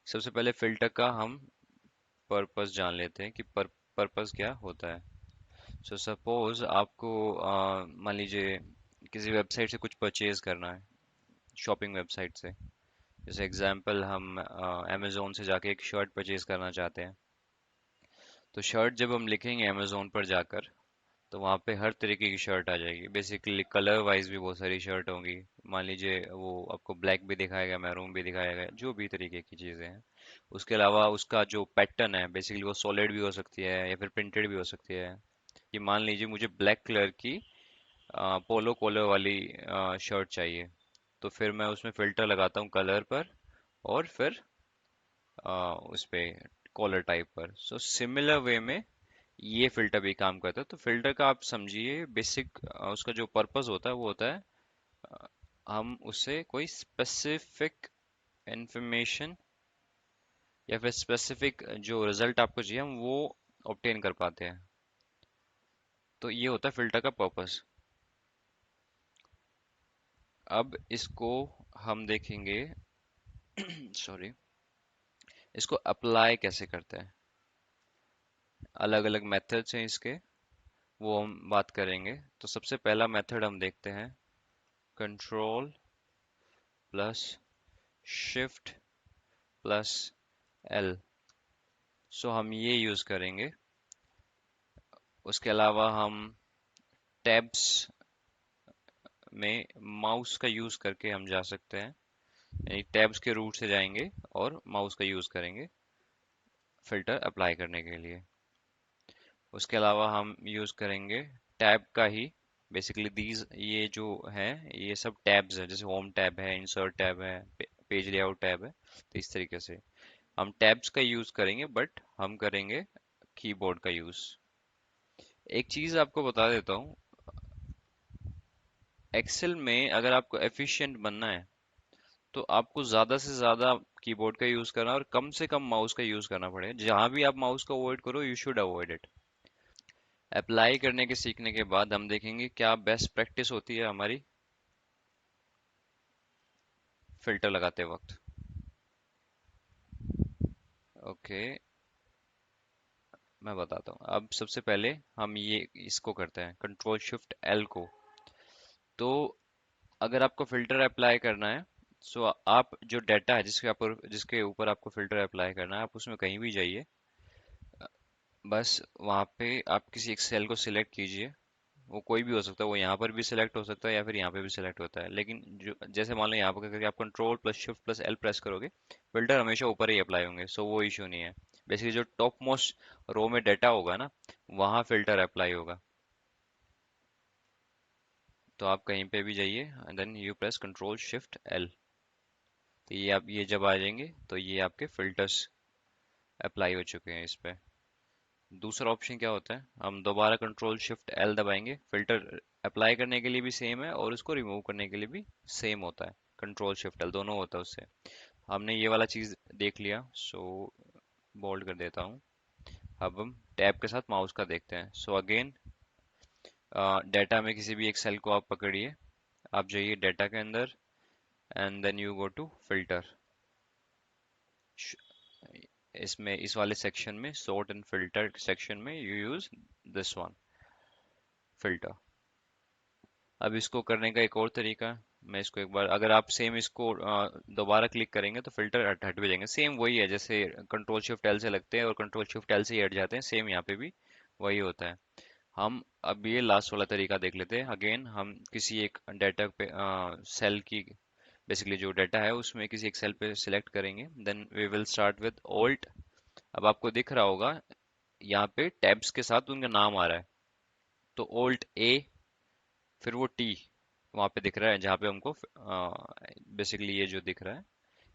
सबसे पहले फिल्टर का हम पर्पस जान लेते हैं कि पर्पस क्या होता है। सो सपोज आपको मान लीजिए किसी वेबसाइट से कुछ परचेज करना है, शॉपिंग वेबसाइट से। जैसे एग्जांपल हम अमेजोन से जाके एक शर्ट परचेज करना चाहते हैं। तो शर्ट जब हम लिखेंगे अमेजोन पर जाकर, तो वहाँ पे हर तरीके की शर्ट आ जाएगी। बेसिकली कलर वाइज भी बहुत सारी शर्ट होंगी। मान लीजिए वो आपको ब्लैक भी दिखाएगा, मैरून भी दिखाएगा, जो भी तरीके की चीज़ें हैं। उसके अलावा उसका जो पैटर्न है, बेसिकली वो सॉलिड भी हो सकती है या फिर प्रिंटेड भी हो सकती है। कि मान लीजिए मुझे ब्लैक कलर की पोलो कॉलर वाली शर्ट चाहिए, तो फिर मैं उसमें फिल्टर लगाता हूँ कलर पर, और फिर उस पे कॉलर टाइप पर। सो सिमिलर वे में ये फिल्टर भी काम करता है। तो फिल्टर का आप समझिए बेसिक उसका जो पर्पस होता है वो होता है अ, हम उससे कोई स्पेसिफिक इंफॉर्मेशन या फिर स्पेसिफिक जो रिजल्ट आपको चाहिए हम वो ऑब्टेन कर पाते हैं। तो ये होता है फिल्टर का पर्पस। अब इसको हम देखेंगे सॉरी, इसको अप्लाई कैसे करते हैं। अलग अलग मेथड्स हैं इसके, वो हम बात करेंगे। तो सबसे पहला मेथड हम देखते हैं, control plus shift plus L. So हम ये यूज करेंगे। उसके अलावा हम टैब्स में माउस का यूज करके हम जा सकते हैं, यानी टैब्स के रूट से जाएंगे और माउस का यूज करेंगे फिल्टर अप्लाई करने के लिए। उसके अलावा हम यूज करेंगे टैब का ही। बेसिकली दीज ये जो है ये सब टैब्स है, जैसे होम टैब है, इंसर्ट टैब है, पेज लेआउट टैब है। तो इस तरीके से हम टैब्स का यूज करेंगे, बट हम करेंगे कीबोर्ड का यूज। एक चीज आपको बता देता हूँ, एक्सेल में अगर आपको एफिशिएंट बनना है तो आपको ज्यादा से ज्यादा कीबोर्ड का यूज करना और कम से कम माउस का यूज करना पड़ेगा। जहां भी आप माउस का अवॉइड करो, you should avoid it. Apply करने के सीखने के बाद हम देखेंगे क्या बेस्ट प्रैक्टिस होती है हमारी फिल्टर लगाते वक्त। ओके, मैं बताता हूँ। अब सबसे पहले हम ये इसको करते हैं, कंट्रोल शिफ्ट एल को। तो अगर आपको फिल्टर अप्लाई करना है, सो आप जो डाटा है जिसके ऊपर आपको फिल्टर अप्लाई करना है, आप उसमें कहीं भी जाइए। बस वहाँ पे आप किसी एक सेल को सिलेक्ट कीजिए। वो कोई भी हो सकता है, वो यहाँ पर भी सिलेक्ट हो सकता है या फिर यहाँ पे भी सिलेक्ट होता है। लेकिन जो जैसे मान लो यहाँ पर करके आप control plus shift plus L press करोगे, फिल्टर हमेशा ऊपर ही अप्लाई होंगे। सो वो इश्यू नहीं है। बेसिकली जो टॉप मोस्ट रो में डाटा होगा ना, वहाँ फिल्टर अप्लाई होगा। तो आप कहीं पे भी जाइए and then you press control shift L. तो ये आप ये जब आ जाएंगे तो ये आपके फिल्टर्स अप्लाई हो चुके हैं इस पे। दूसरा ऑप्शन क्या होता है, हम दोबारा कंट्रोल शिफ्ट एल दबाएंगे। फिल्टर अप्लाई करने के लिए भी सेम है और उसको रिमूव करने के लिए भी सेम होता है। कंट्रोल शिफ्ट एल दोनों होता है उससे। हमने ये वाला चीज देख लिया, सो बोल्ड कर देता हूँ। अब हम टैब के साथ माउस का देखते हैं। सो अगेन डाटा में किसी भी एक सेल को आप पकड़िए, आप जाइए डाटा के अंदर and then you go to filter. इसमें इस वाले सेक्शन में, सॉर्ट एंड फिल्टर सेक्शन में, you use this one, filter. अब इसको करने का एक और तरीका है। मैं इसको एक बार, अगर आप सेम इसको दोबारा क्लिक करेंगे तो फिल्टर हट हट भी जाएंगे। सेम वही है जैसे कंट्रोल शिफ्ट एल से लगते हैं और कंट्रोल शिफ्ट एल से ही हट जाते हैं, सेम यहाँ पे भी वही होता है। हम अब ये लास्ट वाला तरीका देख लेते हैं। अगेन हम किसी एक डाटा पे सेल की, बेसिकली जो डाटा है उसमें किसी एक सेल पे सिलेक्ट करेंगे, then we will start with Alt. अब आपको दिख रहा होगा यहाँ पे टैब्स के साथ उनका नाम आ रहा है। तो ऑल्ट ए, फिर वो टी वहाँ पे दिख रहा है जहाँ पे हमको बेसिकली ये जो दिख रहा है,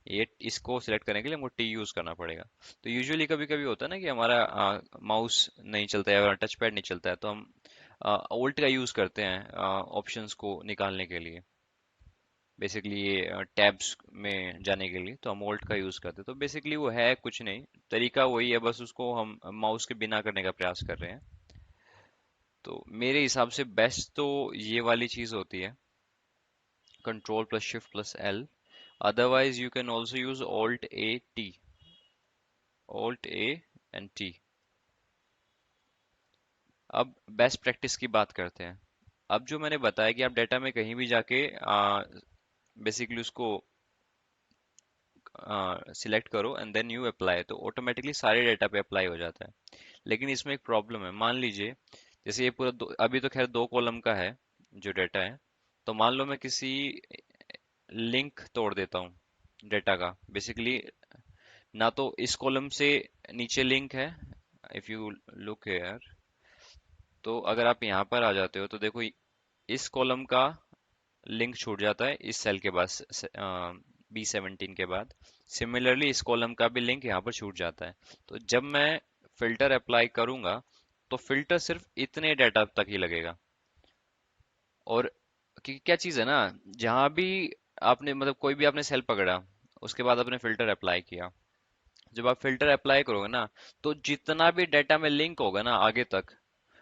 ये इसको सिलेक्ट करने के लिए हमको टी यूज करना पड़ेगा। तो यूजुअली कभी कभी होता है ना कि हमारा माउस नहीं चलता है, हमारा टच पैड नहीं चलता है, तो हम ऑल्ट का यूज करते हैं ऑप्शंस को निकालने के लिए। बेसिकली ये टैब्स में जाने के लिए तो हम ऑल्ट का यूज करते हैं। तो बेसिकली वो है कुछ नहीं, तरीका वही है, बस उसको हम माउस के बिना करने का प्रयास कर रहे हैं। तो मेरे हिसाब से बेस्ट तो ये वाली चीज होती है, control plus shift plus L. Otherwise you can also use Alt A T. Alt A and T. अब बेस्ट प्रैक्टिस की बात करते हैं। अब जो मैंने बताया कि आप डाटा में कहीं भी जाके बेसिकली उसको सिलेक्ट करो एंड देन यू अप्लाई, तो ऑटोमेटिकली सारे डाटा पे अप्लाई हो जाता है। लेकिन इसमें एक प्रॉब्लम है। मान लीजिए जैसे ये पूरा अभी तो खैर 2 कॉलम का है जो डाटा है, तो मान लो मैं किसी लिंक तोड़ देता हूँ डाटा का, बेसिकली ना तो इस कॉलम से नीचे लिंक है। इफ यू लुक हेयर, तो अगर आप यहाँ पर आ जाते हो तो देखो इस कॉलम का लिंक छूट जाता है इस सेल के बाद, B17 के बाद। सिमिलरली इस कॉलम का भी लिंक यहाँ पर छूट जाता है। तो जब मैं फिल्टर अप्लाई करूंगा तो फिल्टर सिर्फ इतने डाटा तक ही लगेगा। और क्या चीज है ना, जहां भी आपने मतलब कोई भी आपने सेल पकड़ा, उसके बाद आपने फिल्टर अप्लाई किया, जब आप फिल्टर अप्लाई करोगे ना, तो जितना भी डाटा में लिंक होगा ना आगे तक,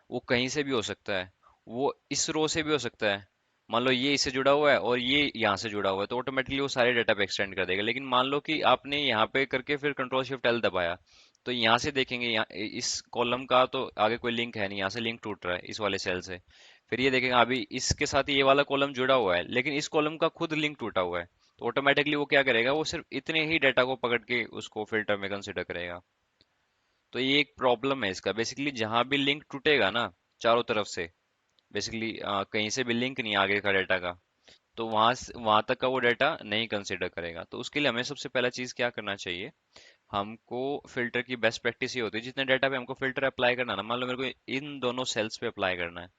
वो कहीं से भी हो सकता है। वो इस रो से भी हो सकता है। मान लो ये इससे जुड़ा हुआ है और ये यहाँ से जुड़ा हुआ है, तो ऑटोमेटिकली वो सारे डाटा पे एक्सटेंड कर देगा। लेकिन मान लो कि आपने यहाँ पे करके फिर कंट्रोल शिफ्ट एल दबाया, तो यहाँ से देखेंगे यहाँ इस कॉलम का तो आगे कोई लिंक है नहीं, यहाँ से लिंक टूट रहा है इस वाले सेल से। फिर ये देखेंगे अभी इसके साथ ये वाला कॉलम जुड़ा हुआ है, लेकिन इस कॉलम का खुद लिंक टूटा हुआ है। तो ऑटोमेटिकली वो क्या करेगा, वो सिर्फ इतने ही डाटा को पकड़ के उसको फिल्टर में कंसिडर करेगा। तो ये एक प्रॉब्लम है इसका। बेसिकली जहां भी लिंक टूटेगा ना चारों तरफ से, बेसिकली कहीं से भी लिंक नहीं है आगे का डाटा का, तो वहां तक का वो डाटा नहीं कंसिडर करेगा। तो उसके लिए हमें सबसे पहला चीज क्या करना चाहिए, हमको फिल्टर की बेस्ट प्रैक्टिस ये होती है, जितने डाटा पे हमको फिल्टर अप्लाई करना है ना, मान लो मेरे को इन दोनों सेल्स पे अप्लाई करना है,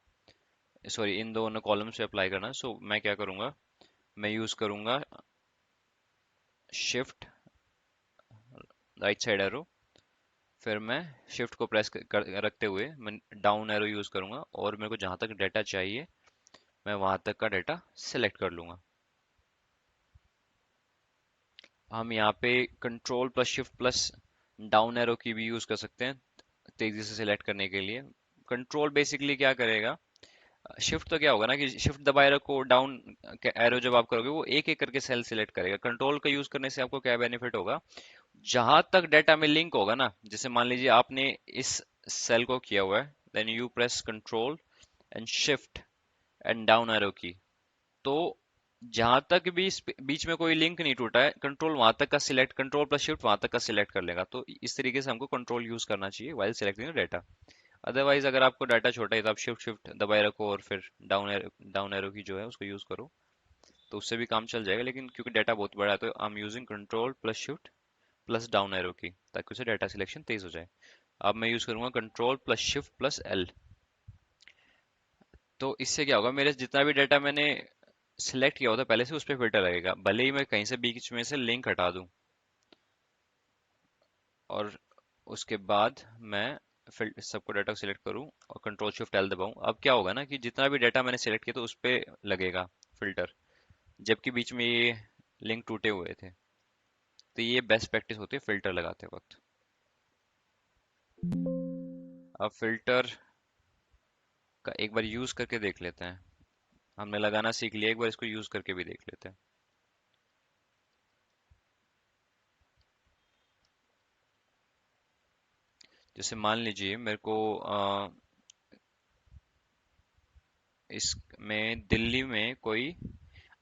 सॉरी इन दोनों कॉलम्स पे अप्लाई करना है, सो मैं क्या करूंगा, मैं यूज करूंगा शिफ्ट राइट साइड एरो, फिर मैं शिफ्ट को प्रेस रखते हुए मैं डाउन एरो यूज करूंगा, और मेरे को जहां तक डाटा चाहिए मैं वहां तक का डाटा सिलेक्ट कर लूंगा। हम यहाँ पे control plus shift plus down arrow की भी यूज कर सकते हैं तेजी से सिलेक्ट करने के लिए। कंट्रोल बेसिकली क्या करेगा, शिफ्ट तो क्या होगा ना कि शिफ्ट दबाए रखो, डाउन एरो जब आप करोगे वो एक एक करके सेल सिलेक्ट करेगा। कंट्रोल का यूज करने से आपको क्या बेनिफिट होगा, जहां तक डाटा में लिंक होगा ना, जैसे मान लीजिए आपने इस सेल को किया हुआ है, then you press control and shift and down arrow key, तो जहां तक भी बीच में कोई लिंक नहीं टूटा है, कंट्रोल वहां तक का सिलेक्ट, कंट्रोल प्लस शिफ्ट वहां तक का सिलेक्ट कर लेगा। तो इस तरीके से हमको कंट्रोल यूज करना चाहिए वाइल सिलेक्टिंग डाटा। अदरवाइज अगर आपको डाटा छोटा है तो आप शिफ्ट शिफ्ट दबाए रखो और फिर डाउन एरो की जो है उसको यूज करो, तो उससे भी काम चल जाएगा। लेकिन क्योंकि डाटा बहुत बड़ा है तो I am using control plus shift plus down arrow की, ताकि उसे डाटा सिलेक्शन तेज हो जाए। अब मैं यूज करूंगा control plus shift plus L. तो इससे क्या होगा, मेरे जितना भी डाटा मैंने सिलेक्ट किया होता है पहले से, उस पर फिल्टर लगेगा, भले ही मैं कहीं से बीच में से लिंक हटा दूं। और उसके बाद मैं फिर सबको डाटा सिलेक्ट करूं और कंट्रोल शिफ्ट एल दबाऊं। अब क्या होगा ना कि जितना भी डाटा मैंने सिलेक्ट किया तो उस पे लगेगा फिल्टर, जबकि बीच में ये लिंक टूटे हुए थे। तो ये बेस्ट प्रैक्टिस होती है फिल्टर लगाते वक्त। अब फिल्टर का एक बार यूज करके देख लेते हैं। हमने लगाना सीख लिया, एक बार इसको यूज करके भी देख लेते हैं। जैसे मान लीजिए मेरे को इसमें दिल्ली में कोई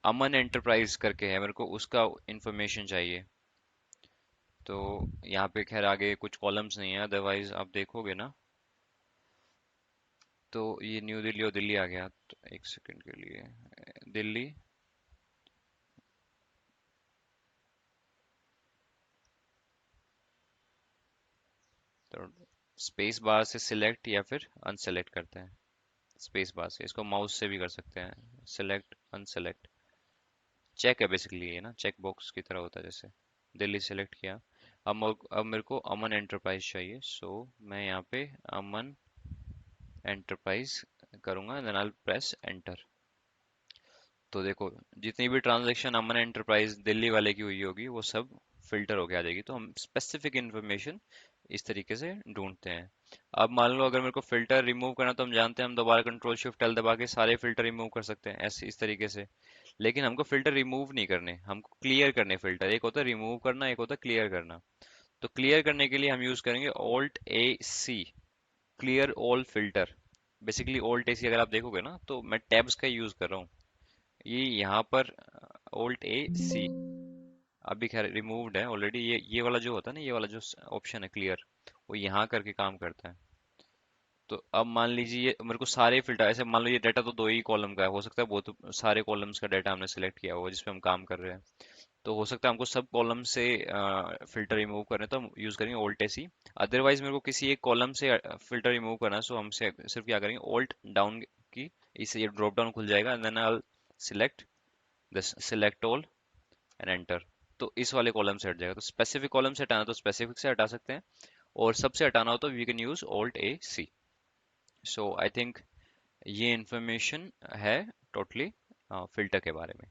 अमन एंटरप्राइज करके है, मेरे को उसका इंफॉर्मेशन चाहिए। तो यहाँ पे खैर आगे कुछ कॉलम्स नहीं है, अदरवाइज आप देखोगे ना, तो ये न्यू दिल्ली और दिल्ली आ गया। तो एक सेकंड के लिए दिल्ली, तो स्पेस बार से सिलेक्ट या फिर अनसेलेक्ट करते हैं। स्पेस बार से, इसको माउस से भी कर सकते हैं, सिलेक्ट अनसेलेक्ट। चेक है बेसिकली, ये ना चेक बॉक्स की तरह होता है जैसे। दिल्ली सेलेक्ट किया। अब मेरे को अमन एंटरप्राइज चाहिए, सो मैं यहाँ पे अमन एंटरप्राइज करूंगा, देन आई प्रेस एंटर। तो देखो जितनी भी ट्रांजैक्शन अमन एंटरप्राइज दिल्ली वाले की हुई होगी वो सब फिल्टर होके आ जाएगी। तो हम स्पेसिफिक इंफॉर्मेशन इस तरीके से ढूंढते हैं। अब मान लो अगर मेरे को फिल्टर रिमूव करना, तो हम जानते हैं हम दोबारा कंट्रोल शिफ्ट एल दबा के सारे फिल्टर रिमूव कर सकते हैं ऐसे इस तरीके से। लेकिन हमको फिल्टर रिमूव नहीं करने, हमको क्लियर करने फिल्टर। एक होता है रिमूव करना, एक होता है क्लियर करना। तो क्लियर करने के लिए हम यूज करेंगे alt A C, clear all filter. Basically alt A C अगर आप देखोगे ना तो मैं टैब्स का यूज कर रहा हूँ। ये यहाँ पर ऑल्ट ए सी अभी खैर रिमूव्ड है ऑलरेडी। ये वाला जो होता है ना, ये वाला जो ऑप्शन है क्लियर, वो यहाँ करके काम करता है। तो अब मान लीजिए मेरे को सारे फिल्टर, ऐसे मान लो ये डाटा तो दो ही कॉलम का है, हो सकता है बहुत सारे कॉलम्स का डाटा हमने सिलेक्ट किया हुआ जिसपे हम काम कर रहे हैं। तो हो सकता है हमको सब कॉलम से फिल्टर रिमूव करना है, तो हम यूज करेंगे ऑल्ट एसी। अदरवाइज मेरे को किसी एक कॉलम से फिल्टर रिमूव करना है, सो हम सिर्फ क्या करेंगे, ऑल्ट डाउन की, इससे ये ड्रॉप डाउन खुल जाएगा, and then I select this, select all and enter. तो इस वाले कॉलम से हट जाएगा। तो स्पेसिफिक कॉलम से हटाना तो स्पेसिफिक से हटा सकते हैं, और सबसे हटाना हो तो we can use Alt A C. So I think ये इंफॉर्मेशन है टोटली फिल्टर के बारे में।